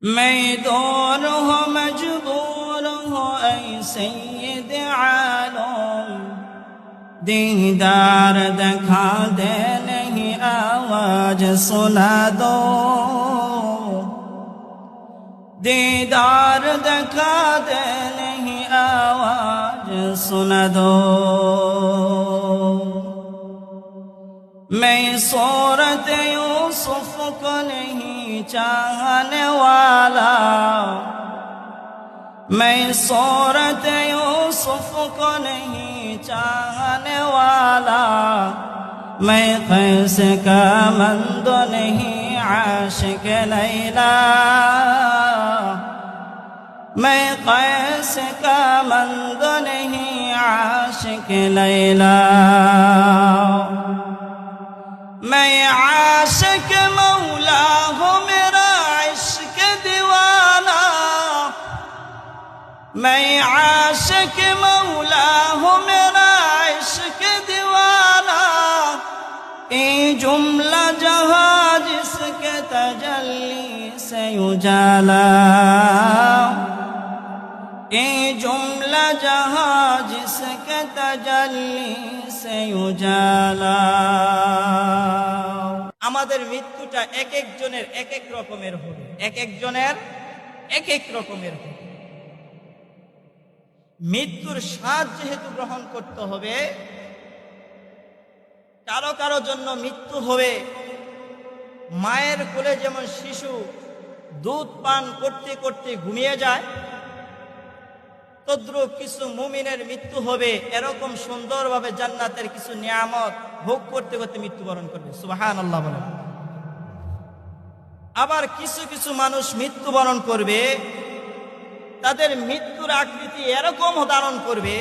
मैं दौर हो मजबूर हो ऐ सैयद आलम, दीदार दिखा दे नहीं आवाज सुना दो, दीदार दिखा दे नहीं आवाज सुना दो। मैं सूरत यूसुफ को नहीं चाहने वाला, मैं सूरत यूसुफ को नहीं चाहने वाला, मैं कैस का मंद नहीं आशिक लैला, मैं कैस का मंद नहीं आशिक लैला। मैं आशिक मौला हूँ मेरा इश्क दीवाना, मैं आशिक मौला हूँ मेरा इश्क दीवाना। ये जुमला जहाँ जिसके तजल्ली से उजाला, ये जुमला जहाँ जिसके तजल्ली से उजाला। আমাদের মৃত্যুটা এক একজনের এক এক রকমের হবে, এক একজনের এক এক রকমের হবে। মৃত্যুর স্বাদ যেহেতু গ্রহণ করতে হবে, কারো কারো জন্য মৃত্যু হবে মায়ের কোলে যেমন শিশু দুধ পান করতে করতে ঘুমিয়ে যায়, তদ্রূপ কিছু মুমিনের মৃত্যু হবে এরকম সুন্দরভাবে জান্নাতের কিছু নিয়ামত ভোগ করতে করতে মৃত্যুবরণ করবে। সুবহানাল্লাহ বলেন। আবার কিছু কিছু মানুষ মৃত্যুবরণ করবে, তাদের মৃত্যুর আকৃতি এরকম ধারণ করবে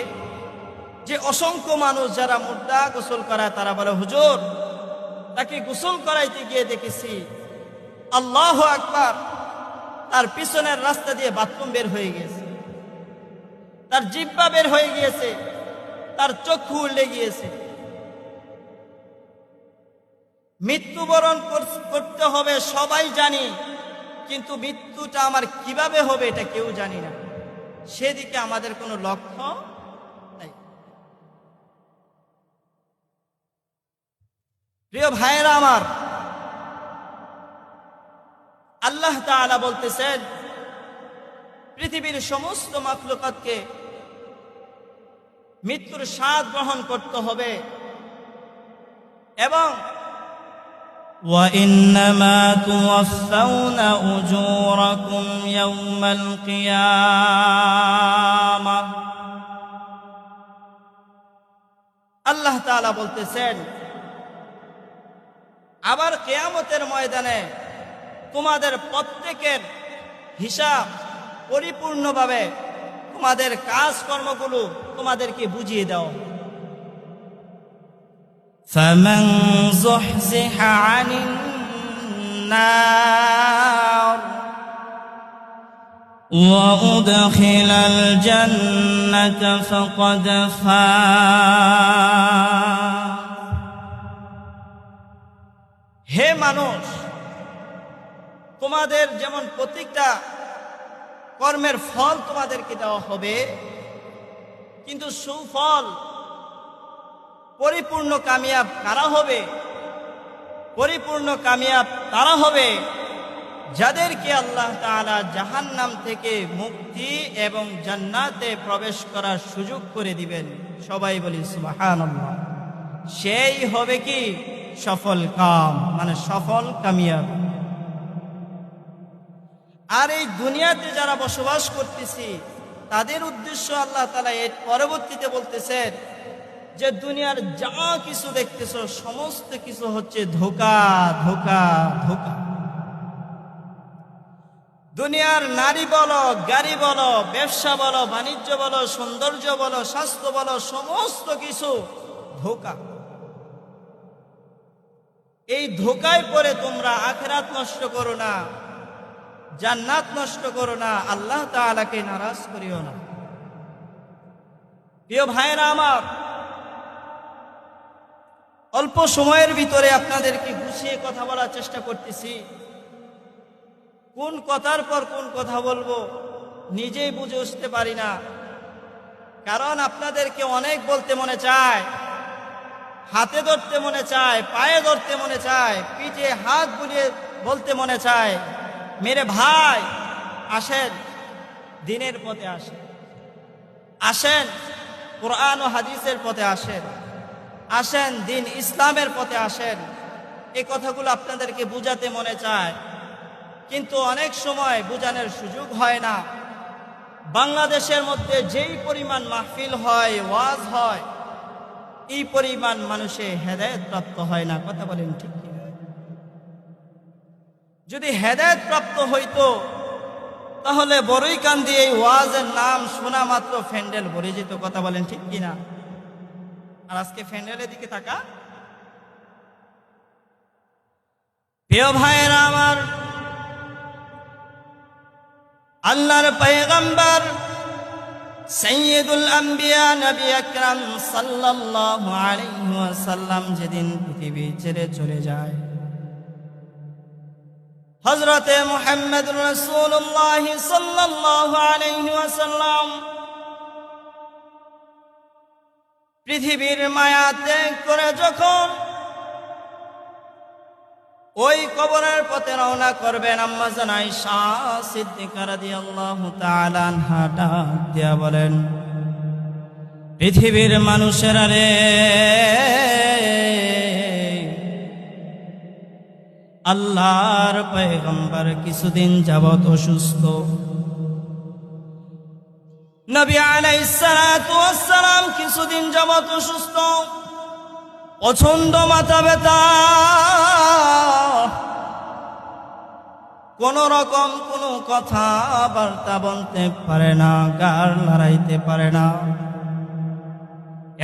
যে অসংখ্য মানুষ যারা মুর্দা গোসল করায় তারা বলে, হুজুর তাকে গোসল করাইতে গিয়ে দেখেছি আল্লাহু আকবার, তার পিছনের রাস্তা দিয়ে বাথরুম বের হয়ে গিয়েছে, তার জিহ্বা বের হয়ে গিয়েছে, তার চক্ষু উল্টে গিয়েছে। মৃত্যুবরণ করতে হবে সবাই জানি, কিন্তু মৃত্যুটা আমার কিভাবে হবে এটা কেউ জানি না, সেদিকে আমাদের কোনো লক্ষ্য নাই। প্রিয় ভাইয়েরা আমার, আল্লাহ তাআলা বলতেছেন পৃথিবীর সমস্ত মাখলুকাতকে মৃত্যুর স্বাদ গ্রহণ করতে হবে এবং وَإِنَّمَا تُوَفَّوْنَ أُجُورَكُمْ يَوْمَ الْقِيَامَةِ। আল্লাহ তাআলা বলতেছেন আবার কিয়ামতের ময়দানে তোমাদের প্রত্যেকের হিসাব পরিপূর্ণভাবে তোমাদের কাজকর্মগুলো তোমাদেরকে বুঝিয়ে দাও। فَمَنْ زُحْزِحَ عَنِ النَّارِ وَأُدْخِلَ الْجَنَّةَ فَقَدْ فَازَ। হে মানুষ, তোমাদের যেমন প্রত্যেকটা কর্মের ফল তোমাদেরকে দেওয়া হবে, কিন্তু সুফল পরিপূর্ণ কামিয়াব কারা হবে? পরিপূর্ণ কামিয়াব তারা হবে যাদেরকে আল্লাহ তাআলা জাহান্নাম থেকে মুক্তি এবং জান্নাতে প্রবেশ করার সুযোগ করে দিবেন। সবাই বলি সুবহানাল্লাহ। সেই হবে কি সফল কাম, মানে সফল কামিয়াব। আর এই দুনিয়াতে যারা বসবাস করতেছি তাদের উদ্দেশ্য আল্লাহ তাআলা এর পরবর্তীতে বলতেছেন যে দুনিয়ার যা কিছু দেখতেছো সমস্ত কিছু হচ্ছে ধোঁকা, ধোঁকা, ধোঁকা। দুনিয়ার নারী বলো, গাড়ি বলো, ব্যবসা বলো, বাণিজ্য বলো, সৌন্দর্য বলো, স্বাস্থ্য বলো, সমস্ত কিছু ধোঁকা। এই ধোঁকায় পড়ে তোমরা আখিরাত নষ্ট করো না, জান্নাত নষ্ট করো না, আল্লাহ তাআলাকে নারাজ করিও না। প্রিয় ভাইরা আমার, অল্প সময়ের ভিতরে আপনাদেরকে গুছিয়ে কথা বলার চেষ্টা করতেছি। কোন কথার পর কোন কথা বলবো নিজেই বুঝে উঠতে পারি না। কারণ আপনাদেরকে অনেক বলতে মনে চায়, হাতে ধরতে মনে চায়, পায়ে ধরতে মনে চায়, পিঠে হাত বুলিয়ে বলতে মনে চায়, মেরে ভাই আসেন দিনের পথে আসেন, আসেন কোরআন ও হাদিসের পথে আসেন, আসেন দিন ইসলামের পথে আসেন। এই কথাগুলো আপনাদেরকে বুঝাতে মনে চায়, কিন্তু অনেক সময় বুঝানোর সুযোগ হয় না। বাংলাদেশের মধ্যে যেই পরিমাণ মাহফিল হয়, ওয়াজ হয়, এই পরিমাণ মানুষে হেদায়েত প্রাপ্ত হয় না। কথা বলেন ঠিক কিনা? যদি হেদায়েত প্রাপ্ত হইতো তাহলে বড়ইকান্দি এই ওয়াজের নাম শোনা মাত্র ফ্যান্ডেল ভরে যেত। কথা বলেন ঠিক কিনা? আর আজকে ফ্যান্ডেলের দিকে তাকা। প্রিয় ভাইয়েরা আমার, আল্লাহর পয়গম্বর সাইয়্যিদুল আম্বিয়া নবী আকরাম সাল্লাল্লাহু আলাইহি ওয়াসাল্লাম যেদিন পৃথিবী ছেড়ে চলে যায়, হযরতে মুহাম্মদুর রাসূলুল্লাহ সাল্লাল্লাহু আলাইহি ওয়াসাল্লাম পৃথিবীর মায়া ত্যাগ করে যখন ওই কবরের পথে রওনা করবেন, আম্মা জান আয়েশা সিদ্দিকা রাদিয়াল্লাহু তাআলা আনহা ডাক দিয়া বলেন, পৃথিবীর মানুষেরা রে, আল্লাহর পয়গম্বর কিছুদিন যাবত অসুস্থ। নবী আলাইহিস সালাতু ওয়াস সালাম কিছুদিন যাবত অসুস্থ, প্রচন্ড মাথা ব্যথা, কোন রকম কোনো কথা বার্তা বলতে পারে না, গাল লড়াইতে পারে না।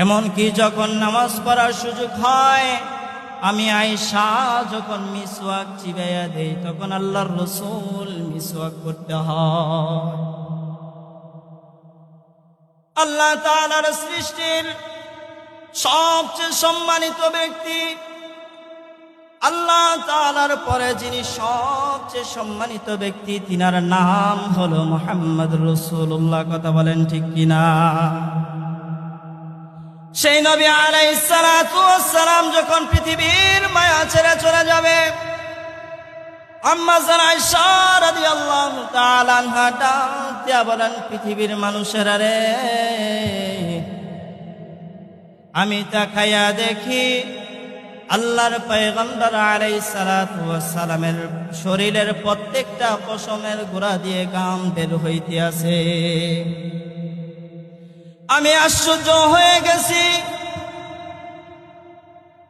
এমনকি যখন নামাজ পড়ার সুযোগ হয়, আমি আয়েশা যখন মিসওয়াক চিবাইয়া দেই, তখন আল্লাহর রাসূল মিসওয়াক করতে হয়। আল্লাহ তাআলার সৃষ্টির সবচেয়ে সম্মানিত ব্যক্তি, আল্লাহ তাআলার পরে যিনি সবচেয়ে সম্মানিত ব্যক্তি, তিনার নাম হলো মুহাম্মদুর রাসূলুল্লাহ। কথা বলেন ঠিক কিনা? সেই নবী আলাইহিস সালাতু ওয়াস সালাম যখন পৃথিবীর মায়া ছেড়ে চলে যাবে, আম্মা জান আয়েশা রাদিয়াল্লাহু তাআলা আনহা ডাক দিয়া বলেন, পৃথিবীর মানুষেরা রে, আমি তাকাইয়া দেখি আল্লাহর পয়গম্বর আলাইহিস সালাতু ওয়াস সালামের শরীরের প্রত্যেকটা পশমের গোড়া দিয়ে ঘাম বের হইতে আছে। আমি আশ্চর্য হয়ে গেছি।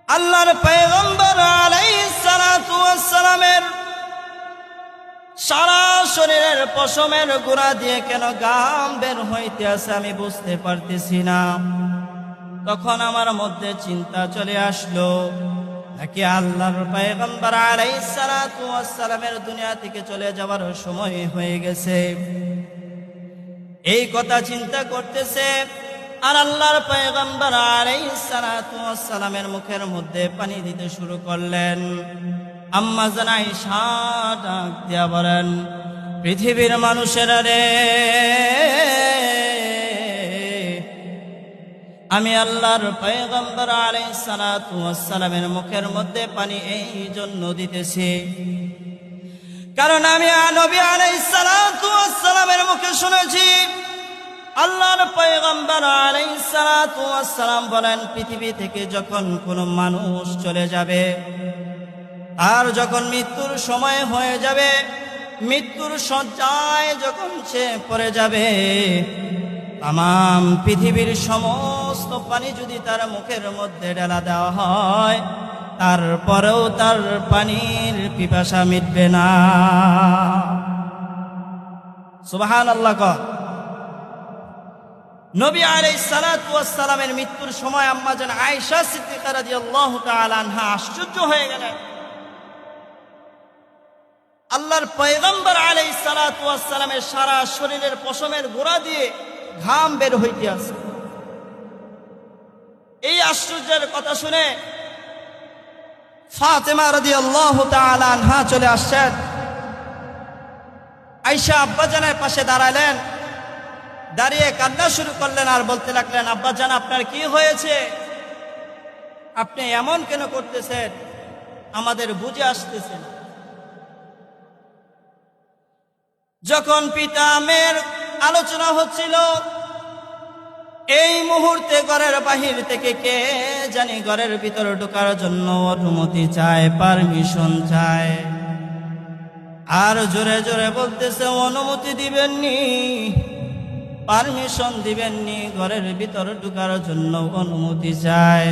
আল্লাহর পয়গম্বর আলাইহিস সালাতু ওয়াস সালামের সারা শরীরের পশমের গোড়া দিয়ে কেন ঘাম বের হইতে আছে আমি বুঝতে পারতেছি না। তখন আমার মধ্যে চিন্তা চলে আসলো, নাকি আল্লাহর পয়গম্বর আলাইহিস সালাতু ওয়াস সালামের দুনিয়া থেকে চলে যাওয়ার সময় হয়ে গেছে। এই কথা চিন্তা করতেছে, আর আল্লাহর পয়গম্বর আলাইহিস সালাতু ওয়াস সালামের মুখের মধ্যে পানি দিতে শুরু করলেন। আম্মা জান আয়েশা ডাক দিয়া বলেন, পৃথিবীর মানুষেরা রে, আমি আল্লাহর পয়গম্বর আলাইহিস সালাতু ওয়াস সালামের মুখের মধ্যে পানি এই জন্য দিতেছি, কারণ আমি নবী আলাইহিস সালাতু ওয়াস সালামের মুখে শুনেছি আল্লাহর পয়গম্বর আলাইহিস সালাতু ওয়াস সালাম বলেন, পৃথিবী থেকে যখন কোনো মানুষ চলে যাবে, আর যখন মৃত্যুর সময় হয়ে যাবে, মৃত্যুর শয্যায় যখন সে পড়ে যাবে, তাম পৃথিবীর সমস্ত পানি যদি তার মুখের মধ্যে ঢেলা দেওয়া হয়, তারপরেও তার পানির পিপাসা মিটবে না। সুবহানাল্লাহ। নবী আলাইহিস সালাতু ওয়াস সালামের মৃত্যুর সময় আম্মা জান আয়েশা সিদ্দিকা রাদিয়াল্লাহু তাআলা আনহা আশ্চর্য হয়ে গেলেন। আল্লাহর পয়গম্বর আলাইহিস সালাতু ওয়াস সালামের সারা শরীরের পশমের গোড়া দিয়ে ঘাম বের হইতে আছে। এই আশ্চর্যের কথা শুনে ফাতেমা রাদিয়াল্লাহু তাআলা আনহা চলে আসছেন। আয়েশা আব্বাজানের পাশে দাঁড়ালেন, দাঁড়িয়ে কান্না শুরু করলেন আর বলতে লাগলেন, আব্বাজান আপনার কি হয়েছে? আপনি এমন কেন করতেছেন? আমাদের বুঝে আসতেছে না। যখন পিতা মেয়ের আলোচনা হচ্ছিল, এই মুহূর্তে ঘরের বাহির থেকে কে জানি ঘরের ভিতরে ঢোকার জন্য অনুমতি চায়, পারমিশন চায়, আর জোরে জোরে বলতেছে অনুমতি দিবেননি, পারমিশন দিবেননি, ঘরের ভিতরে ঢোকার জন্য অনুমতি চায়।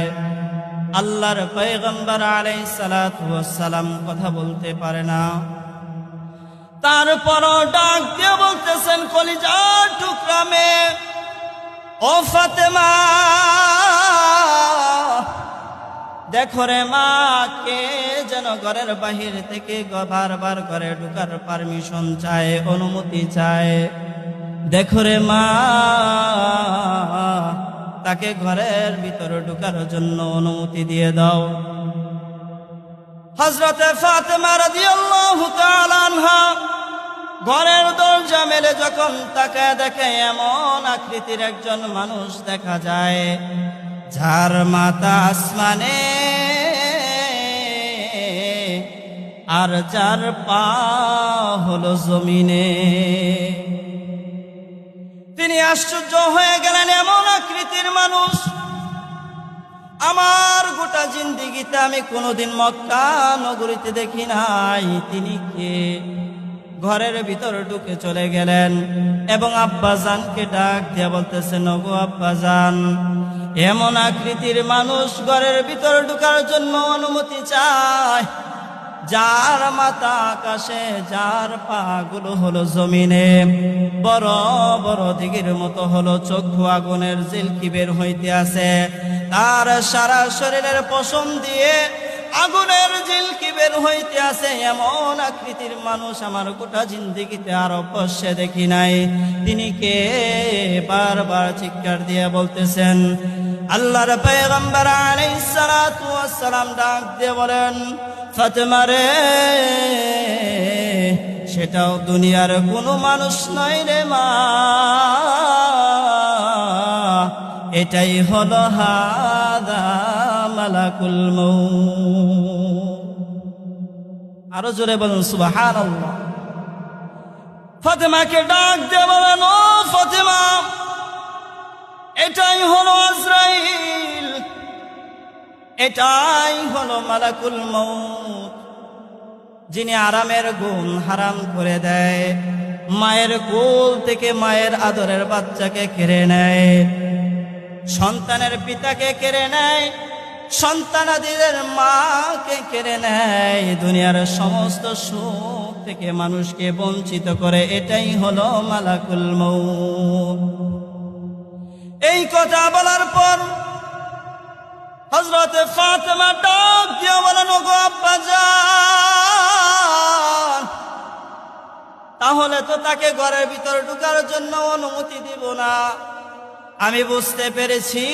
আল্লাহর পয়গম্বর আলাইহিস সালাতু ওয়াস সালাম কথা বলতে পারে না, তারপরও ডাক দিয়ে বলতেছেন, কলিজার টুকরা মেয়ে, ও ফাতেমা, দেখো রে মা, কে যেন ঘরের বাহির থেকে বারবার ঘরে ঢোকার পারমিশন চায়, অনুমতি চায়। দেখো রে মা, তাকে ঘরের ভিতরে ঢোকার জন্য অনুমতি দিয়ে দাও। হযরতে ফাতেমা রাদিয়াল্লাহু তাআলা আনহা ঘরের দরজা মেলে যখন তাকায় দেখে এমন আকৃতির একজন মানুষ দেখা যায়, যার মাথা আসমানে আর যার পা হলো জমিনে। তিনি আশ্চর্য হয়ে গেলেন, এমন আকৃতির মানুষ আমার গোটা জিন্দেগিতে আমি কোনোদিন মক্কা নগরীতে দেখি নাই। তিনি কে? ঘরের ভিতরে ঢুকে চলে গেলেন এবং আব্বাজানকে ডাক দিয়ে বলতেছেন, ওগো আব্বাজান, এমন আকৃতির মানুষ ঘরের ভিতরে ঢোকার জন্য অনুমতি চায়, যার মাথা আকাশে, যার পা গুলো হলো জমিনে, বড় বড় দিঘির মতো হলো চক্ষু, আগুনের ঝিলকি বের হইতে আছে, তার সারা শরীরের পশম দিয়ে আগুনের ঝিলকি বের হইতে আছে। এমন আকৃতির মানুষ আমার গোটা জিন্দেগিতে আর অবশ্যই দেখি নাই। তিনি কে? বারবার চিৎকার দিয়ে বলতেছেন। আল্লাহর পয়গম্বর আলাইহিস সালাতু ওয়াস সালাম ডাক দিয়ে বলেন, ফাতেমা রে, সেটাও দুনিয়ার কোনো মানুষ নয় রে মা, এটাই হলো হাদা মালাকুল মউত। আরো জোরে বলুন সুবহানাল্লাহ। ফাতেমাকে ডাক দিয়ে বলেন, ও ফাতেমা, এটাই হলো আজরাইল, এটাই হলো মালাকুল মউত, যিনি আরামের গুণ হারাম করে দেয়, মায়ের কোল থেকে মায়ের আদরের বাচ্চাকে কেড়ে নেয়, সন্তানের পিতাকে কেড়ে নেয়, সন্তানাদিদের মাকে কেড়ে নেয়, দুনিয়ার সমস্ত সুখ থেকে মানুষকে বঞ্চিত করে। এটাই হলো মালাকুল মউত। এই কথা বলার পর হযরত ফাতেমা ডাক দিয়ে বলেন, ওগো আব্বাজান, তাহলে তো তাকে ঘরের ভিতরে ঢোকার জন্য অনুমতি দিব না। আমি বুঝতে পেরেছি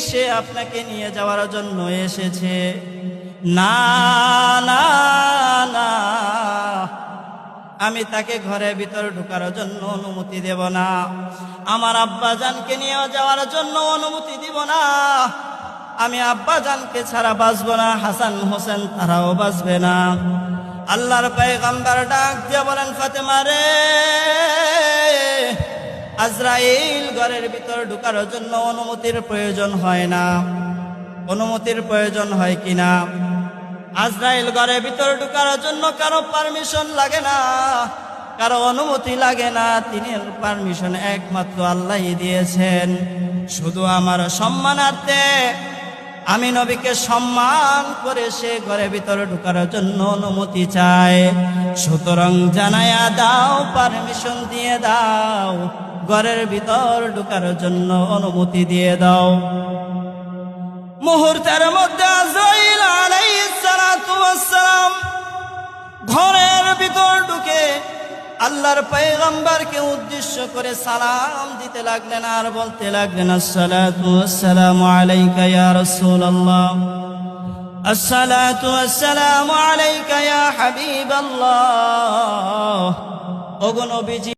সে আপনাকে নিয়ে যাওয়ার জন্য এসেছে। না না না, আমি তাকে ঘরের ভিতরে ঢোকার জন্য অনুমতি দেব না, আমার আব্বাজানকে নিয়ে যাওয়ার জন্য অনুমতি দিব না। আমি আব্বাজানকে ছাড়া বাঁচব না, হাসান হোসেন তারাও বাঁচবে না। আল্লাহর পয়গম্বর ডাক দিয়ে বলেন, ফাতেমা রে, আজরাইল ঘরের ভিতর ঢোকার জন্য অনুমতির প্রয়োজন হয় না। অনুমতির প্রয়োজন হয় কিনা? আজরাইল ঘরের ভিতর ঢোকার জন্য কারো পারমিশন লাগে না, কারো অনুমতি লাগে না। তিনি পারমিশন একমাত্র আল্লাহই দিয়েছেন। শুধু আমার সম্মানার্থে আমি নবীকে সম্মান করে সে ঘরের ভিতরে ঢোকার জন্য অনুমতি চায়। সুতরাং জানায়া দাও, পারমিশন দিয়ে দাও, ঘরের ভিতর ঢোকার জন্য অনুমতি দিয়ে দাও। মুহূর্তের মধ্যে আজরাইল আলাইহিস সালাতু ওয়াস সালাম ঘরের ভিতর ঢুকে আল্লাহর পয়গম্বরকে উদ্দেশ্য করে সালাম দিতে লাগলেন আর বলতে লাগলেন, আসসালাতু ওয়াসসালামু আলাইকা ইয়া রাসূলুল্লাহ, আসসালাতু ওয়াসসালামু আলাইকা ইয়া হাবিবাল্লাহ, ওগো নবীজি